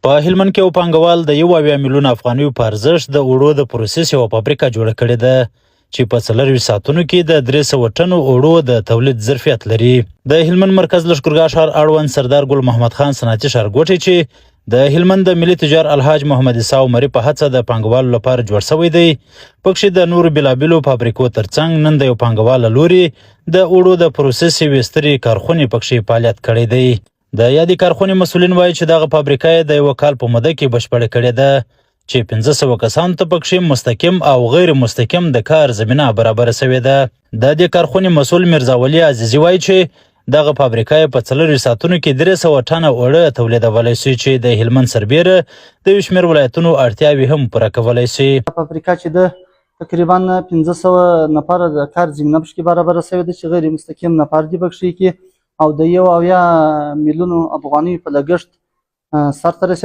په هلمند کې یو پانګوال د 1 میلیون افغانیو په ارزښت د اوړو د پروسس یوه فابریکه جوړه کړې ده چې په 24 ساعتونو کې د 300 ټنو اوړو د تولید ظرفیت لري. د هلمند مرکز لښکرګاه ښار اړوند سردار ګل محمد خان صنعتي ښارګوټی چې د هلمند د ملي تجار الحاج محمد عیسی عمري په هڅه د پانګوالو لپاره جوړ شوی دی. پکښې د نورو بېلابېلو فابریکو ترڅنګ نن د یو پانګوال له لورې د اوړو د پروسس یوې سترې کارخونې پکښې فعالیت کړی دی. د یادې کارخونې مسؤلین وایي چې دغه فابریکه یې د 1 کال په موده کې بشپړه کړې ده چې 1500 کسانو ته پکښې مستقیم او غیر مستقیم د کار زمینه برابره شوې ده. د دې کارخونې مسؤل میرزا ولی عزیزي وایي چې دغه فابریکه یې په 4 ساعتونو کې 300 ټنه اوړه تولیدولی شي چې د هلمند سربیره د یو شمېر ولایتونو اړتیاوې هم پوره کولی شي. فابریکه چې ده تقریبا 1500 نفر د کار زمینه پکښې برابره شوې ده چې غیر مستقیم نفر دي پکښې کې او د 1 میلیون افغانیو په لګښت سرته رسېدلی